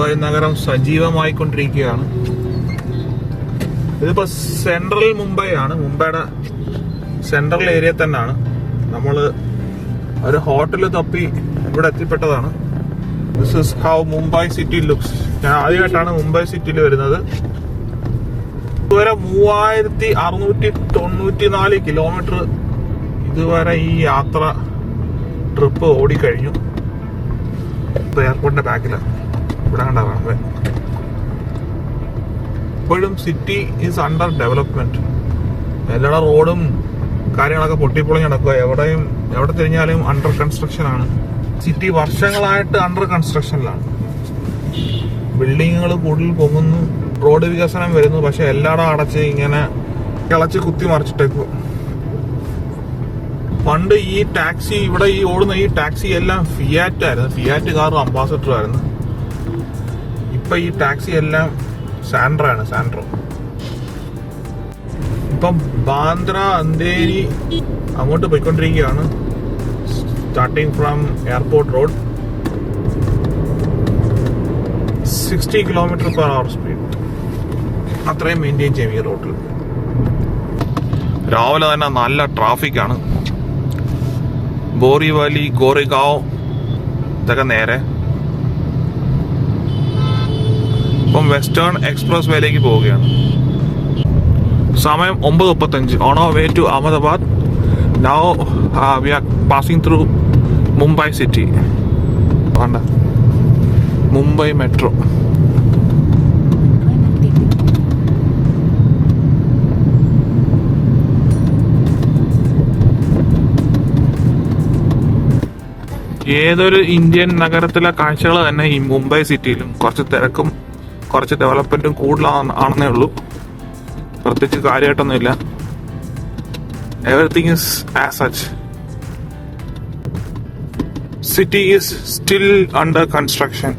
മുംബൈ നഗരം സജീവമായിക്കൊണ്ടിരിക്കുകയാണ്. ഇതിപ്പോ സെൻട്രൽ മുംബൈ ആണ്, മുംബൈയുടെ സെൻട്രൽ ഏരിയ തന്നെയാണ്. നമ്മള് ഒരു ഹോട്ടൽ തപ്പി ഇവിടെ എത്തിപ്പെട്ടതാണ്. This is how Mumbai city looks. ഞാൻ ആദ്യമായിട്ടാണ് മുംബൈ സിറ്റിയിൽ വരുന്നത്. ഇതുവരെ 3694 കിലോമീറ്റർ ഇതുവരെ ഈ യാത്ര ട്രിപ്പ് ഓടിക്കഴിഞ്ഞു. ഇപ്പൊ എയർപോർട്ടിന്റെ ബാക്കിലാണ്, ഇവിടെ കണ്ടാണ്. ഇപ്പോഴും സിറ്റി ഈസ് അണ്ടർ ഡെവലപ്മെന്റ്. എല്ലാ റോഡും കാര്യങ്ങളൊക്കെ പൊട്ടിപ്പൊളിഞ്ഞ് നടക്കുക. എവിടെ തിരിഞ്ഞാലും അണ്ടർ കൺസ്ട്രക്ഷൻ ആണ്. സിറ്റി വർഷങ്ങളായിട്ട് അണ്ടർ കൺസ്ട്രക്ഷനിലാണ്. ബിൽഡിങ്ങുകൾ കൂടുതൽ പൊങ്ങുന്നു, റോഡ് വികസനം വരുന്നു, പക്ഷെ എല്ലായിടും അടച്ച് ഇങ്ങനെ കിളച്ച് കുത്തി മറിച്ചിട്ടേക്കും. പണ്ട് ഈ ടാക്സി, ഇവിടെ ഈ ഓടുന്ന ഈ ടാക്സി എല്ലാം ഫിയാറ്റ് ആയിരുന്നു, ഫിയാറ്റ് കാറും അംബാസഡറും ആയിരുന്നു. ഇപ്പൊ ഈ ടാക്സി എല്ലാം സാൻഡ്രോ. ഇപ്പം ബാന്ദ്ര അന്തേരി അങ്ങോട്ട് പോയിക്കൊണ്ടിരിക്കുകയാണ്. Starting from airport road 60 km/h speed അത്രയും മെയിൻറ്റെയിൻ ചെയ്യും ഈ റോഡിൽ. രാവിലെ തന്നെ നല്ല ട്രാഫിക്കാണ്. ബോറിവലി, ഗോറിഗാവ് ഇതൊക്കെ നേരെ. ഇപ്പം വെസ്റ്റേൺ എക്സ്പ്രസ് വേയിലേക്ക് പോവുകയാണ്. സമയം 9:35. On our way to Ahmedabad. Now we are passing through Mumbai city. വേണ്ട, മുംബൈ മെട്രോ. ഏതൊരു ഇന്ത്യൻ നഗരത്തിലെ കാഴ്ചകൾ തന്നെ ഈ മുംബൈ സിറ്റിയിലും കുറച്ച് തിരക്കും കുറച്ച് ഡെവലപ്മെന്റും കൂടുതലാണെന്നേ ഉള്ളൂ. പ്രത്യേകിച്ച് കാര്യമായിട്ടൊന്നുമില്ല. Everything is as such. City is still under construction.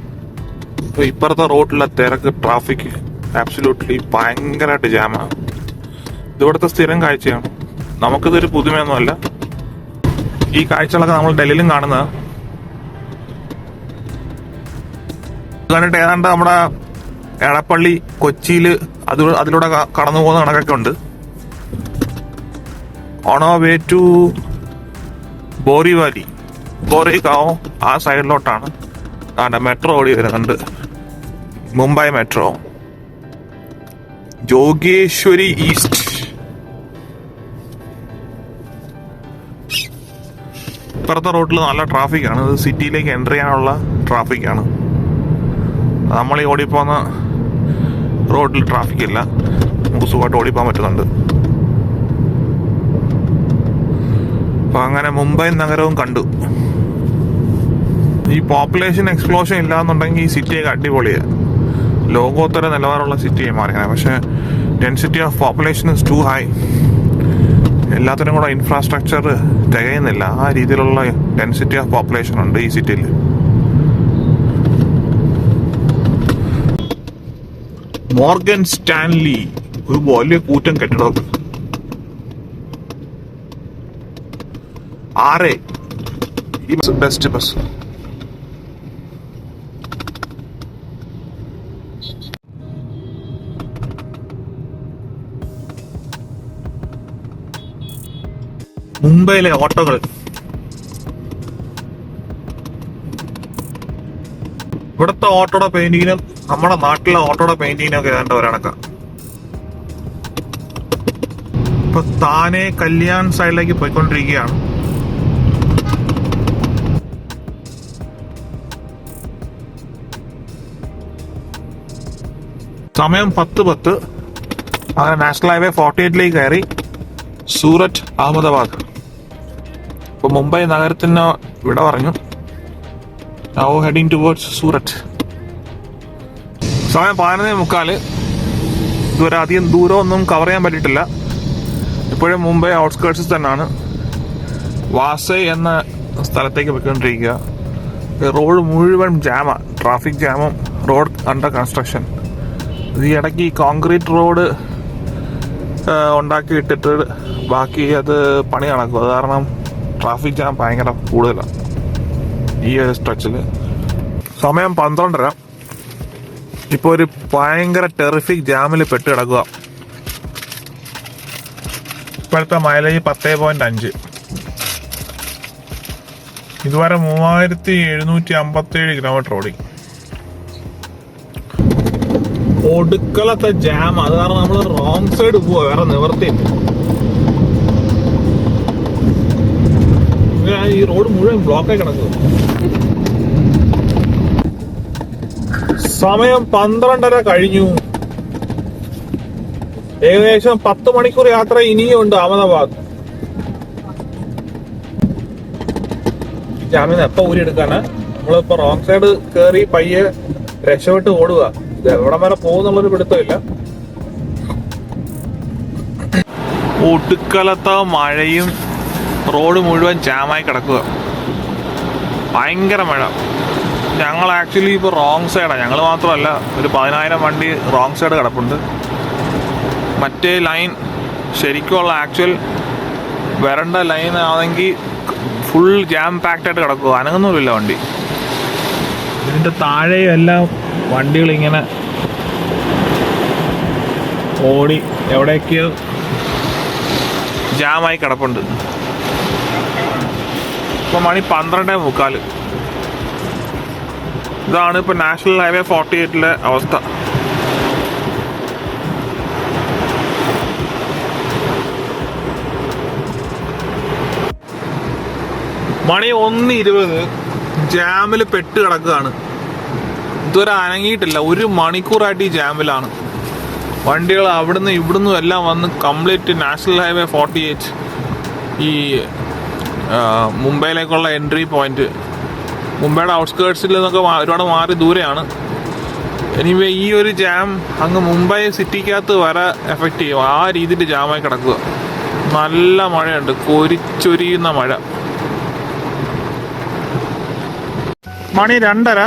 ഇപ്പുറത്തെ റോഡിലെ തിരക്ക്, ട്രാഫിക് ആബ്സല്യൂട്ട്ലി ഭയങ്കരമായിട്ട് ജാമാണ്. ഇതിവിടുത്തെ സ്ഥിരം കാഴ്ചയാണ്. നമുക്കിതൊരു പുതുമയൊന്നുമല്ല. ഈ കാഴ്ചകളൊക്കെ നമ്മൾ ഡൽഹിയിലും കാണുന്നത് കണ്ടിട്ട് ഏതാണ്ട് നമ്മുടെ എടപ്പള്ളി, കൊച്ചിയില് അതിലൂടെ കടന്നു പോകുന്ന കണക്കൊക്കെ ഉണ്ട്. On our way to Borivali, Goregaon ആ സൈഡിലോട്ടാണ് മെട്രോ ഓടി വരുന്നുണ്ട്. മുംബൈ മെട്രോ. ജോഗേശ്വരി ഈസ്റ്റ്. ഇപ്പുറത്തെ റോഡിൽ നല്ല ട്രാഫിക്കാണ്. ഇത് സിറ്റിയിലേക്ക് എൻ്റർ ചെയ്യാനുള്ള ട്രാഫിക്കാണ്. നമ്മൾ ഈ ഓടിപ്പോകുന്ന റോഡിൽ ട്രാഫിക് ഇല്ല, നമുക്ക് സുഖമായിട്ട് ഓടിപ്പോകാൻ പറ്റുന്നുണ്ട്. അപ്പൊ അങ്ങനെ മുംബൈ നഗരവും കണ്ടു. ഈ പോപ്പുലേഷൻ എക്സ്പ്ലോഷൻ ഇല്ലാന്നുണ്ടെങ്കിൽ ഈ സിറ്റിയൊക്കെ അടിപൊളിയാണ്, ലോകോത്തര നിലവാരമുള്ള സിറ്റിയായി മാറിയാണ്. പക്ഷെ density of population is too high. എല്ലാത്തിനും കൂടെ ഇൻഫ്രാസ്ട്രക്ചർ തികയുന്നില്ല. ആ രീതിയിലുള്ള ഡെൻസിറ്റി ഓഫ് പോപ്പുലേഷൻ ഉണ്ട് ഈ സിറ്റിയിൽ. മോർഗൻ സ്റ്റാൻലി ഒരു വലിയ കൂറ്റൻ കെട്ടിടം. ഈ ബെസ്റ്റ് ബസ്. മുംബൈയിലെ ഓട്ടോകൾ. ഇവിടുത്തെ ഓട്ടോയുടെ പെയിന്റിങ്ങിനും നമ്മുടെ നാട്ടിലെ ഓട്ടോയുടെ പെയിന്റിങ്ങിനും ഒക്കെ ഏതാണ്ട് ഒരണക്കാം. ഇപ്പൊ താനെ കല്യാൺ സൈഡിലേക്ക് പോയിക്കൊണ്ടിരിക്കുകയാണ്. സമയം 10:10. അങ്ങനെ നാഷണൽ ഹൈവേ 48 കയറി സൂററ്റ്, അഹമ്മദാബാദ്. ഇപ്പൊ മുംബൈ നഗരത്തിന് വിട പറഞ്ഞു. Now heading towards Surat. സമയം 11:45. ഇതുവരെ അധികം ദൂരമൊന്നും കവർ ചെയ്യാൻ പറ്റിയിട്ടില്ല. ഇപ്പോഴും മുംബൈ ഔട്ട്സ്കേർട്സിൽ തന്നെയാണ്. വാസൈ എന്ന സ്ഥലത്തേക്ക് പോയിക്കൊണ്ടിരിക്കുക. റോഡ് മുഴുവൻ ജാമാണ്, ട്രാഫിക് ജാമും റോഡ് അണ്ടർ കൺസ്ട്രക്ഷൻ. ഈ ഇടയ്ക്ക് ഈ കോൺക്രീറ്റ് റോഡ് ഉണ്ടാക്കി ഇട്ടിട്ട് ബാക്കി അത് പണി നടക്കും. അത് കാരണം ട്രാഫിക് ജാം ഭയങ്കര കൂടുതലാണ് ഈ ഒരു സ്ട്രെച്ചിൽ. സമയം 12:30. ഇപ്പൊ ഒരു ഭയങ്കര ടെറിഫിക് ജാമിൽ പെട്ട് കിടക്കുക. ഇപ്പോഴത്തെ മൈലേജ് 10.5. ഇതുവരെ 3757 കിലോമീറ്റർ ഓടി. ഒടുക്കലത്തെ ജാം. അത് കാരണം നമ്മൾ റോങ് സൈഡ് പോവാ, വേറെ നിവർത്തിയില്ല. ഈ റോഡ് മുഴുവൻ ബ്ലോക്കായി കിടക്കുക. സമയം 12:30 കഴിഞ്ഞു. ഏകദേശം 10 മണിക്കൂർ യാത്ര ഇനിയും ഉണ്ട് അഹമ്മദാബാദ്. ജാമ്യം എപ്പോ ഊരിയെടുക്കാണ്? നമ്മളിപ്പോ റോങ് സൈഡ് കയറി പയ്യെ രക്ഷപ്പെട്ട് ഓടുക. ഇത് എവിടെ വരെ പോകുന്നുള്ളൊരു പിടുത്തമില്ല. ഒടുക്കലത്തെ മഴയും റോഡ് മുഴുവൻ ജാമായി കിടക്കുക. ഭയങ്കര മഴ. ഞങ്ങൾ ആക്ച്വലി ഇപ്പോൾ റോങ് സൈഡാണ്. ഞങ്ങൾ മാത്രമല്ല, ഒരു 10,000 വണ്ടി റോങ് സൈഡ് കിടപ്പുണ്ട്. മറ്റേ ലൈൻ ശരിക്കുള്ള ആക്ച്വൽ വരേണ്ട ലൈൻ ആണെങ്കിൽ ഫുൾ ജാം പാക്റ്റായിട്ട് കിടക്കുക. അനങ്ങുന്നുമില്ല വണ്ടി. ഇതിൻ്റെ താഴെയും എല്ലാം വണ്ടികളിങ്ങനെ ഓടി എവിടേക്ക് ജാമായി കിടപ്പുണ്ട്. ഇപ്പം മണി 12:45. ഇതാണ് ഇപ്പം നാഷണൽ ഹൈവേ 48 അവസ്ഥ. മണി 1:20. ജാമിൽ പെട്ട് കിടക്കുകയാണ്. ഇതുവരെ അനങ്ങിയിട്ടില്ല. 1 മണിക്കൂറായിട്ട് ഈ ജാമിലാണ്. വണ്ടികൾ അവിടുന്ന് ഇവിടുന്നും എല്ലാം വന്ന് കംപ്ലീറ്റ് നാഷണൽ ഹൈവേ 48 ഈ മുംബൈയിലേക്കുള്ള എൻട്രി പോയിന്റ്, മുംബൈയുടെ ഔട്ട്സ്കേർട്സിൽ നിന്നൊക്കെ ഒരുപാട് മാറി ദൂരെയാണ്. എനിവേ ഈ ഒരു ജാം അങ്ങ് മുംബൈ സിറ്റിക്കകത്ത് വരെ എഫക്റ്റ് ചെയ്യും. ആ രീതിയിൽ ജാമായി കിടക്കുക. നല്ല മഴയുണ്ട്, കൊരിച്ചൊരിയുന്ന മഴ. മണി 2:30.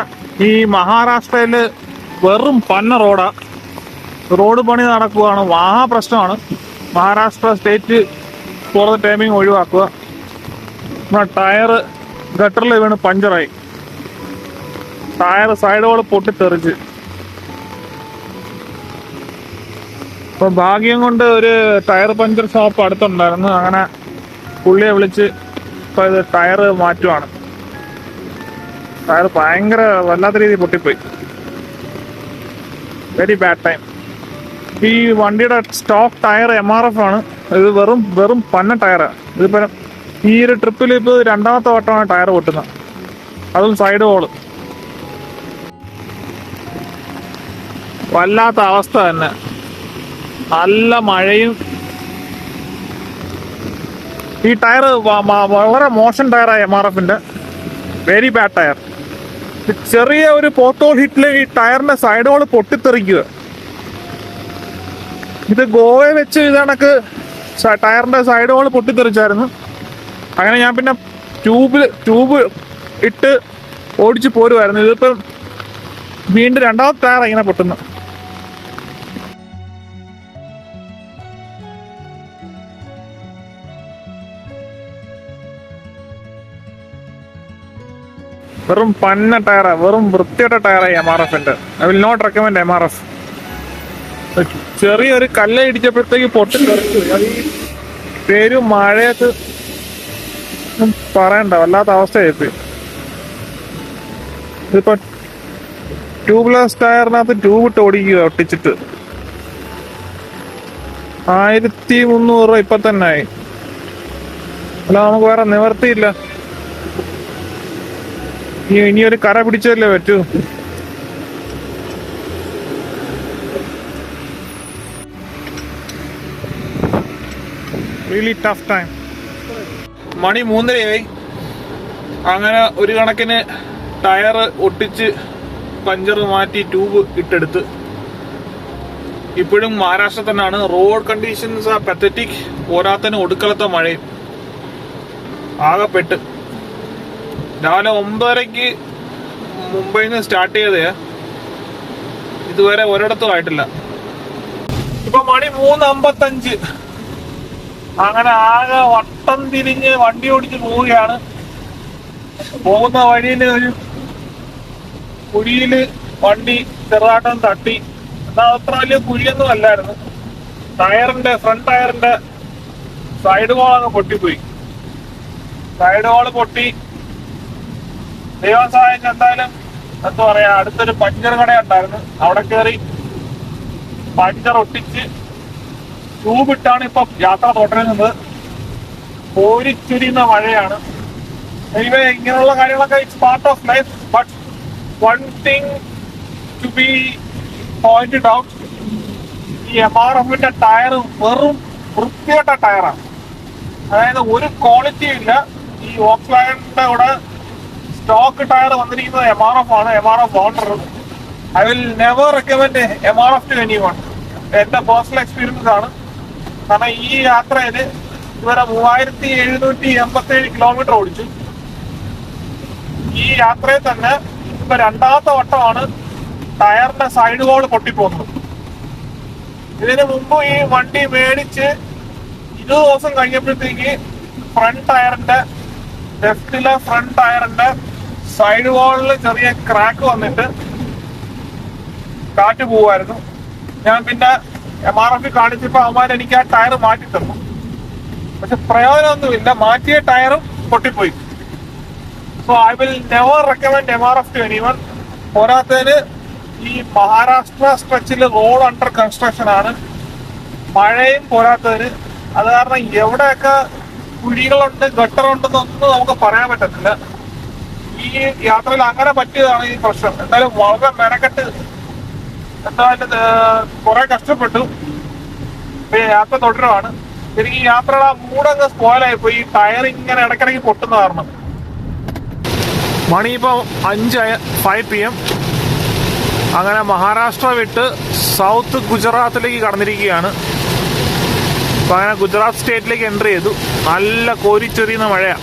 ഈ മഹാരാഷ്ട്രയിൽ വെറും പന്ന റോഡാ. റോഡ് പണി നടക്കുകയാണ്. മഹാപ്രശ്നമാണ്. Maharashtra state for the timing ഒഴിവാക്കുക. നമ്മുടെ ടയർ ഗട്ടറിൽ വീണ് പഞ്ചറായി. ടയർ സൈഡോട് പൊട്ടിത്തെറിച്ച്. ഇപ്പൊ ഭാഗ്യം കൊണ്ട് ഒരു ടയർ പഞ്ചർ ഷോപ്പ് അടുത്തുണ്ടായിരുന്നു. അങ്ങനെ പുള്ളിയെ വിളിച്ച് ഇപ്പൊ ഇത് ടയർ മാറ്റുവാണ്. ടയർ ഭയങ്കര വല്ലാത്ത രീതിയിൽ പൊട്ടിപ്പോയി. Very bad time. ഈ വണ്ടിയുടെ സ്റ്റോക്ക് ടയർ MRF ആണ്. ഇത് വെറും പന്ന ടയറാണ്. ഇതിപ്പോ ഈ ഒരു ട്രിപ്പിൽ ഇപ്പോൾ 2ാമത്തെ വട്ടമാണ് ടയർ പൊട്ടുന്നത്. അതും സൈഡ് ഹോള്. വല്ലാത്ത അവസ്ഥ തന്നെ. നല്ല മഴയും. ഈ ടയർ വളരെ മോശം ടയറാണ് MRFന്റെ. Very bad tyre. ചെറിയ ഒരു പോത്തോൾ ഹിറ്റില് ഈ ടയറിന്റെ സൈഡ് ഹോള് പൊട്ടിത്തെറിക്കുക. ഇത് ഗോവയെ വെച്ച് ഇത് കണക്ക് ടയറിന്റെ സൈഡ് ഹോള് പൊട്ടിത്തെറിച്ചായിരുന്നു. അങ്ങനെ ഞാൻ പിന്നെ ട്യൂബ് ഇട്ട് ഓടിച്ച് പോരുമായിരുന്നു. ഇതിപ്പം വീണ്ടും 2ാമത്തെ ടയർ ഇങ്ങനെ പൊട്ടുന്നു. വെറും പന്ന ടയറാ, വെറും വൃത്തിയുടെ ടയറായി MRFന്റെ. I will not recommend MRF. ചെറിയൊരു കല്ല് ഇടിച്ചപ്പോഴത്തേക്ക് പൊട്ടിത്തെറിച്ചു. അത് ഈ പേരും മഴയത്ത് പറയണ്ട, വല്ലാത്ത അവസ്ഥയായിപ്പോയി. ഇതിപ്പോ ട്യൂബ്ലെസ് ടയറിനകത്ത് ട്യൂബ് ഇട്ട് ഓടിക്കുക ഒട്ടിച്ചിട്ട്. 1300 രൂപ ഇപ്പൊ തന്നെ ആയി. അല്ല, നമുക്ക് വേറെ നിവർത്തിയില്ല. ഇനിയൊരു കര പിടിച്ചല്ലേ പറ്റൂ. Really tough time. മണി 3:30. അങ്ങനെ ഒരു കണക്കിന് ടയർ ഒട്ടിച്ച് പഞ്ചർ മാറ്റി ട്യൂബ് ഇട്ടെടുത്ത്. ഇപ്പോഴും മഹാരാഷ്ട്ര തന്നെയാണ്. റോഡ് കണ്ടീഷൻസ് ആ പത്തറ്റിക്. പോരാത്തതിന് ഒടുക്കലത്തെ മഴയും. ആകെപ്പെട്ട് രാവിലെ 9:30 മുംബൈയിൽ നിന്ന് സ്റ്റാർട്ട് ചെയ്തേ ഇതുവരെ ഒരിടത്തും ആയിട്ടില്ല. ഇപ്പൊ മണി 3:55. അങ്ങനെ ആകെ വട്ടം തിരിഞ്ഞ് വണ്ടി ഓടിച്ച് പോവുകയാണ്. പോകുന്ന വഴിയിൽ ഒരു കുഴിയില് വണ്ടി ചെറുതായിട്ടൊന്ന് തട്ടി. എന്നാൽ അത്ര വലിയ കുഴിയൊന്നും അല്ലായിരുന്നു. ഫ്രണ്ട് ടയറിന്റെ സൈഡ് വാൾ അങ്ങ് പൊട്ടിപ്പോയി. സൈഡ് വാള് പൊട്ടി. ദൈവം സഹായിച്ച് എന്തായാലും എന്താ പറയാ, അടുത്തൊരു പഞ്ചർ കട ഉണ്ടായിരുന്നു, അവിടെ കയറി പഞ്ചർ ഒട്ടിച്ച് ട്യൂബ് ഇട്ടാണ് ഇപ്പൊ യാത്ര തുടരുന്നത്. കോരിച്ചൊരിയുന്ന മഴയാണ്. എനിവേ, ഇങ്ങനെയുള്ള കാര്യങ്ങളൊക്കെ it's part of life. But one thing to be pointed out, ഈ MRF-ന്റെ ടയർ വെറും വൃത്തികെട്ട ടയറാണ്. അതായത് ഒരു ക്വാളിറ്റിയും ഇല്ല. ഈ വോക്സ്വാഗണിന്റെ കൂടെ സ്റ്റോക്ക് ടയർ വന്നിരിക്കുന്നത് MRF ആണ്, MRF owner. I will never recommend MRF to anyone. എന്റെ പേഴ്സണൽ എക്സ്പീരിയൻസ് ആണ്. കാരണം ഈ യാത്രയിൽ ഇതുവരെ 3787 കിലോമീറ്റർ ഓടിച്ചു. ഈ യാത്രയിൽ തന്നെ ഇപ്പൊ രണ്ടാമത്തെ വട്ടമാണ് ടയറിന്റെ സൈഡ് വാൾ പൊട്ടിപ്പോകുന്നത്. ഇതിനു മുമ്പ് ഈ വണ്ടി മേടിച്ച് 20 ദിവസം കഴിഞ്ഞപ്പോഴത്തേക്ക് ലെഫ്റ്റിലെ ഫ്രണ്ട് ടയറിന്റെ സൈഡ് വാളിൽ ചെറിയ ക്രാക്ക് വന്നിട്ട് കാറ്റ് പോവായിരുന്നു. ഞാൻ പിന്നെ MRF കാണിച്ചപ്പോ അവന്മാർ എനിക്ക് ആ ടയർ മാറ്റി തന്നു. പക്ഷെ പ്രയോജനമൊന്നുമില്ല, മാറ്റിയ ടയറും പൊട്ടിപ്പോയി. So I will never recommend MRF to anyone. പോരാത്തതിന് ഈ മഹാരാഷ്ട്ര സ്ട്രെച്ചിൽ റോഡ് അണ്ടർ കൺസ്ട്രക്ഷൻ ആണ്. മഴയും പോരാത്തതിന്. അത് കാരണം എവിടെയൊക്കെ കുഴികളുണ്ട്, ഗട്ടറുണ്ടെന്നൊന്നും നമുക്ക് പറയാൻ പറ്റത്തില്ല. ഈ യാത്രയിൽ അങ്ങനെ പറ്റിയതാണ് ഈ പ്രശ്നം. എന്തായാലും വളരെ മെനക്കെട്ട് എന്തായാലും കുറെ കഷ്ടപ്പെട്ടു. യാത്ര തുടരുവാണ്. എനിക്ക് ഈ യാത്രയുടെ മൂടങ്ങ് സ്പോയിലായി പോയി. ഈ ടയർ ഇങ്ങനെ ഇടയ്ക്കിടയ്ക്ക് പൊട്ടുന്ന കാരണം. മണി ഇപ്പൊ 5 PM. അങ്ങനെ മഹാരാഷ്ട്ര വിട്ട് സൗത്ത് ഗുജറാത്തിലേക്ക് കടന്നിരിക്കുകയാണ്. അപ്പൊ അങ്ങനെ ഗുജറാത്ത് സ്റ്റേറ്റിലേക്ക് എൻട്രി ചെയ്തു. നല്ല കോരിച്ചൊരിയുന്ന മഴയാ.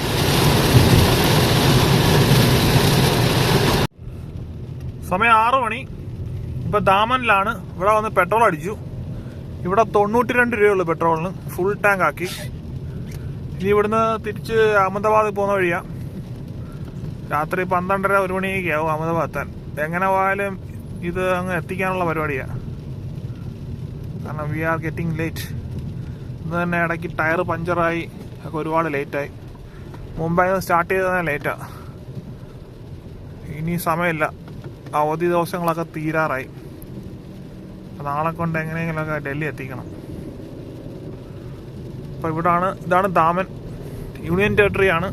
സമയം 6 മണി. ഇപ്പൊ ദാമനിലാണ്. ഇവിടെ വന്ന് പെട്രോൾ അടിച്ചു. ഇവിടെ 92 രൂപയുള്ളൂ പെട്രോളിന്. ഫുൾ ടാങ്ക് ആക്കി. ഇനി ഇവിടുന്ന് തിരിച്ച് അഹമ്മദാബാദ് പോകുന്ന വഴിയാ. രാത്രി 12:30-1 മണിയൊക്കെ ആവും അഹമ്മദാബാദ് എത്താൻ. എങ്ങനെ പോയാലും ഇത് അങ്ങ് എത്തിക്കാനുള്ള പരിപാടിയാ. കാരണം വി ആർ ഗെറ്റിംഗ് ലേറ്റ്. ഇന്ന് തന്നെ ഇടയ്ക്ക് ടയർ പഞ്ചറായി ഒക്കെ ഒരുപാട് ലേറ്റായി. മുംബൈ സ്റ്റാർട്ട് ചെയ്തതന്നെ ലേറ്റാ. ഇനി സമയമില്ല. അവധി ദിവസങ്ങളൊക്കെ തീരാറായി. നാളെ കൊണ്ട് എങ്ങനെയെങ്കിലുമൊക്കെ ഡൽഹി എത്തിക്കണം. അപ്പോൾ ഇതാണ് ദാമൻ. യൂണിയൻ ടെറിട്ടറി ആണ്.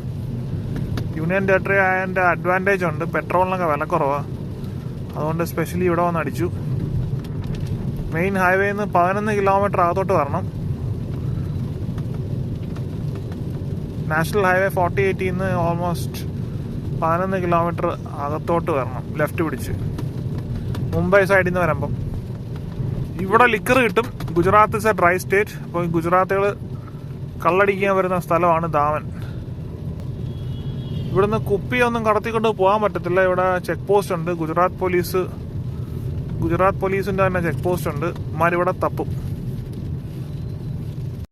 യൂണിയൻ ടെറിട്ടറി ആയതിൻ്റെ അഡ്വാൻറ്റേജ് ഉണ്ട്. പെട്രോളിനൊക്കെ വില കുറവാണ്. അതുകൊണ്ട് സ്പെഷ്യലി ഇവിടെ വന്ന് അടിച്ചു. മെയിൻ ഹൈവേയിൽ നിന്ന് 11 കിലോമീറ്റർ അകത്തോട്ട് വരണം. നാഷണൽ ഹൈവേ 4080 നിന്ന് ഓൾമോസ്റ്റ് 11 കിലോമീറ്റർ അകത്തോട്ട് വരണം ലെഫ്റ്റ് പിടിച്ച്, മുംബൈ സൈഡിൽ നിന്ന് വരുമ്പം. ഇവിടെ ലിക്കർ കിട്ടും. Gujarat is A dry state. അപ്പോൾ ഗുജറാത്തുകൾ കള്ളടിക്കാൻ വരുന്ന സ്ഥലമാണ് ദാമൻ. ഇവിടുന്ന് കുപ്പിയൊന്നും കടത്തിക്കൊണ്ട് പോകാൻ പറ്റത്തില്ല. ഇവിടെ ചെക്ക് പോസ്റ്റ് ഉണ്ട്. ഗുജറാത്ത് പോലീസിന്റെ തന്നെ ചെക്ക് പോസ്റ്റ് ഉണ്ട്. ഇവന്മാരിവിടെ തപ്പും.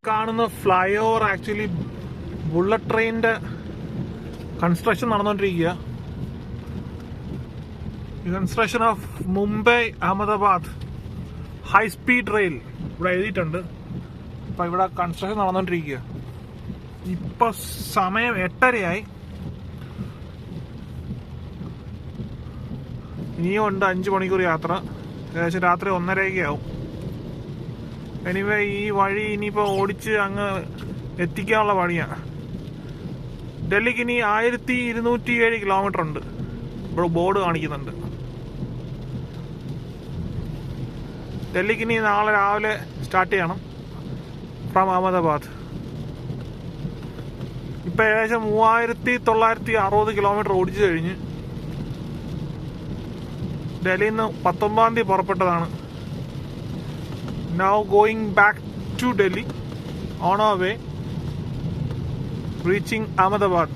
കാണുന്ന ഫ്ലൈ ഓവർ ആക്ച്വലി ബുള്ളറ്റ് ട്രെയിനിന്റെ കൺസ്ട്രക്ഷൻ നടന്നുകൊണ്ടിരിക്കുക. Construction of Mumbai Ahmedabad high speed rail ഇവിടെ എഴുതിയിട്ടുണ്ട്. അപ്പൊ ഇവിടെ കൺസ്ട്രക്ഷൻ നടന്നുകൊണ്ടിരിക്കുക. ഇപ്പൊ സമയം 8:30 ഇനിയും ഉണ്ട് 5 മണിക്കൂർ യാത്ര. ഏകദേശം രാത്രി 1:30 ആവും. എനിവേ, ഈ വഴി ഇനിയിപ്പോ ഓടിച്ച് അങ്ങ് എത്തിക്കാനുള്ള പണിയാണ്. ഡൽഹിക്ക് ഇനി 1207 കിലോമീറ്റർ ഉണ്ട്. ഇവിടെ ബോർഡ് കാണിക്കുന്നുണ്ട്. ഡൽഹിക്ക് ഇനി നാളെ രാവിലെ സ്റ്റാർട്ട് ചെയ്യണം ഫ്രം അഹമ്മദാബാദ്. ഇപ്പൊ ഏകദേശം 3960 കിലോമീറ്റർ ഓടിച്ചു കഴിഞ്ഞ്. ഡൽഹിയിൽ നിന്ന് 19-ാം തീയതി പുറപ്പെട്ടതാണ്. Now going back to Delhi on our way reaching Ahmedabad.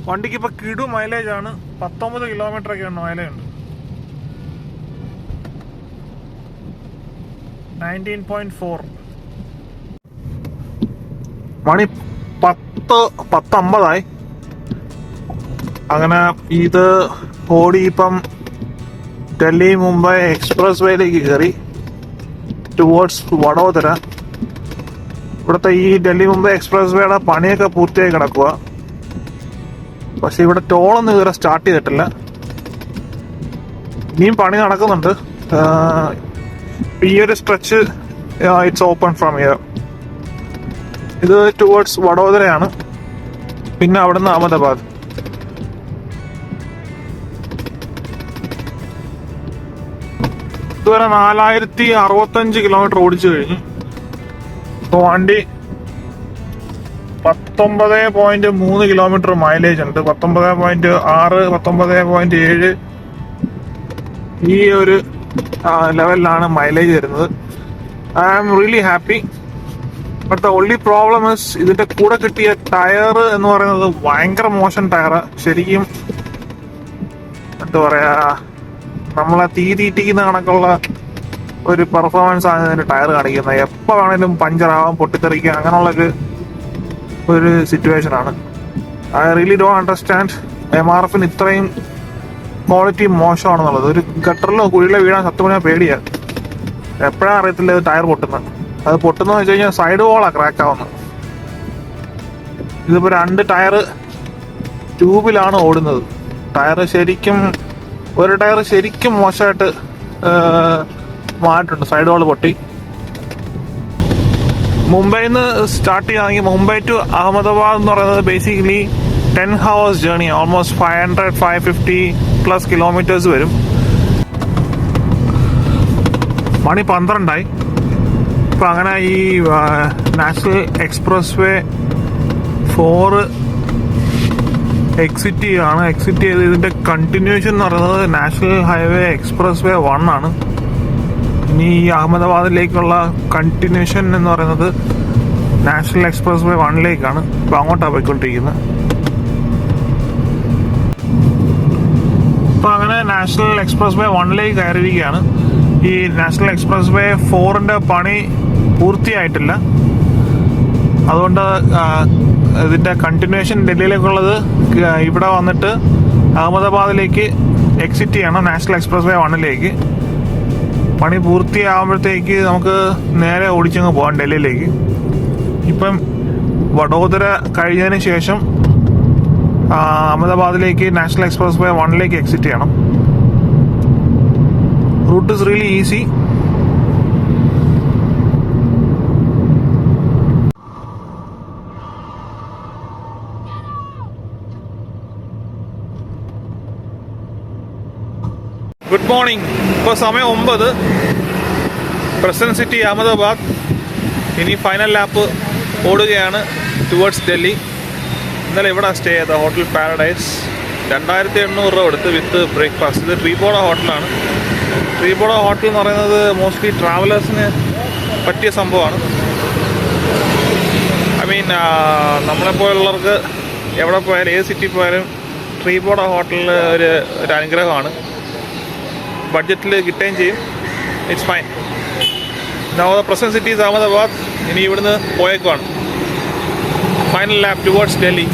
വണ്ടിക്ക് ഇപ്പൊ കിടു മൈലേജ് ആണ്. 19 കിലോമീറ്റർ ഒക്കെയാണ് മൈലേജ് ഉണ്ട്. 19.4. മണി 10:50. അങ്ങനെ ഇത് ഓടി ഇപ്പം ഡൽഹി മുംബൈ എക്സ്പ്രസ് വേയിലേക്ക് കയറി ടുവേർഡ്സ് വഡോദര. ഇവിടുത്തെ ഈ ഡൽഹി മുംബൈ എക്സ്പ്രസ് വേയുടെ പണിയൊക്കെ പൂർത്തിയായി കിടക്കുക. പക്ഷെ ഇവിടെ ടോളൊന്നും ഇതുവരെ സ്റ്റാർട്ട് ചെയ്തിട്ടില്ല. ഇനിയും പണി നടക്കുന്നുണ്ട്. ഈ ഒരു stretch it's open from here. ഇത് ടുവേർഡ്സ് വഡോദരയാണ്, പിന്നെ അവിടുന്ന് അഹമ്മദാബാദ്. ഇതുവരെ 4065 കിലോമീറ്റർ ഓടിച്ചു കഴിഞ്ഞു. ഇപ്പോൾ വണ്ടി 19.3 കിലോമീറ്റർ മൈലേജ് ഉണ്ട്. 19.6, 19.7 ഈ ഒരു ലെവലിലാണ് മൈലേജ് വരുന്നത്. I am really happy. But the only problem is ഇതിന്റെ കൂടെ കിട്ടിയ ടയർ എന്ന് പറയുന്നത് ഭയങ്കര മോശം ടയറ്. ശരിക്കും എന്താ പറയാ, നമ്മളെ തീറ്റിക്കുന്ന കണക്കുള്ള ഒരു പെർഫോമൻസ് ആണ് ഇതിന്റെ ടയർ കാണിക്കുന്നത്. എപ്പോൾ വേണേലും പഞ്ചറാവാം, പൊട്ടിത്തെറിക്കുക, അങ്ങനെയുള്ളൊരു ഒരു സിറ്റുവേഷൻ ആണ്. I really don't understand MRF ഇത്രയും ക്വാളിറ്റി മോശമാണെന്നുള്ളത്. ഒരു ഗട്ടറിലോ കുഴിയിലോ വീഴാൻ സത്യം പേടിയാണ്. എപ്പോഴാണ് അറിയത്തില്ല ഇത് ടയർ പൊട്ടുന്നത്. അത് പൊട്ടുന്നതെന്ന് വെച്ച് കഴിഞ്ഞാൽ സൈഡ് വോളാണ് ക്രാക്ക് ആവുന്നത്. ഇതിപ്പോൾ 2 ടയർ ട്യൂബിലാണ് ഓടുന്നത്. ടയർ ശരിക്കും, ഒരു ടയർ ശരിക്കും മോശമായിട്ട് മാറിയിട്ടുണ്ട്. സൈഡ് വോൾ പൊട്ടി. മുംബൈയിൽ നിന്ന് സ്റ്റാർട്ട് ചെയ്യുകയാണെങ്കിൽ മുംബൈ ടു അഹമ്മദാബാദ് എന്ന് പറയുന്നത് basically 10 hours journey, almost 500-550+ kilometres വരും. മണി 12 ഇപ്പം അങ്ങനെ ഈ നാഷണൽ എക്സ്പ്രസ് വേ 4 എക്സിറ്റ് ചെയ്യുകയാണ്. എക്സിറ്റ് ചെയ്ത് ഇതിൻ്റെ കണ്ടിന്യൂഷൻ എന്ന് പറയുന്നത് നാഷണൽ ഹൈവേ എക്സ്പ്രസ് വേ 1 ആണ്. ഇനി ഈ അഹമ്മദാബാദിലേക്കുള്ള കണ്ടിന്യൂഷൻ എന്ന് പറയുന്നത് നാഷണൽ എക്സ്പ്രസ് വേ 1ലേക്കാണ്. ഇപ്പം അങ്ങോട്ടാണ് പോയിക്കൊണ്ടിരിക്കുന്നത്. ഇപ്പം അങ്ങനെ നാഷണൽ എക്സ്പ്രസ് വേ 1ലേക്ക് കയറിയിരിക്കുകയാണ്. ഈ നാഷണൽ എക്സ്പ്രസ് വേ 4ന്റെ പണി പൂർത്തിയായിട്ടില്ല. അതുകൊണ്ട് ഇതിൻ്റെ കണ്ടിന്യൂഷൻ ഡൽഹിയിലേക്കുള്ളത് ഇവിടെ വന്നിട്ട് അഹമ്മദാബാദിലേക്ക് എക്സിറ്റ് ചെയ്യണം. നാഷണൽ എക്സ്പ്രസ് വേ 1ലേക്ക് പണി പൂർത്തിയാകുമ്പോഴത്തേക്ക് നമുക്ക് നേരെ ഓടിച്ചങ്ങ് പോകാം ഡൽഹിയിലേക്ക്. ഇപ്പം വഡോദര കഴിഞ്ഞതിന് ശേഷം അഹമ്മദാബാദിലേക്ക് നാഷണൽ എക്സ്പ്രസ് വേ 1ലേക്ക് എക്സിറ്റ് ചെയ്യണം. Route is really easy. Good morning. ഇപ്പോൾ സമയം 9. Present city Ahmedabad. ഇനി ഫൈനൽ ലാപ്പ് ഓടുകയാണ് ടുവേർഡ്സ് ഡൽഹി. ഇന്നലെ ഇവിടെ സ്റ്റേ ചെയ്ത ഹോട്ടൽ പാരഡൈസ്. 2800 രൂപ കൊടുത്ത് വിത്ത് ബ്രേക്ക്ഫാസ്റ്റ്. ഇത് ട്രീബോഡ ഹോട്ടലാണ്. ട്രീബോഡ ഹോട്ടൽ എന്ന് പറയുന്നത് മോസ്റ്റ്ലി ട്രാവലേഴ്സിന് പറ്റിയ സംഭവമാണ്. ഐ മീൻ നമ്മളെപ്പോലുള്ളവർക്ക് എവിടെ പോയാലും ഏത് സിറ്റി പോയാലും ട്രീബോഡ ഹോട്ടലിൽ ഒരു അനുഗ്രഹമാണ്. ബഡ്ജറ്റിൽ കിട്ടുകയും ചെയ്യും. It's fine. Now the present city is Ahmedabad. ഇനി ഇവിടുന്ന് പോയേക്കുവാണ്. Final lap towards Delhi.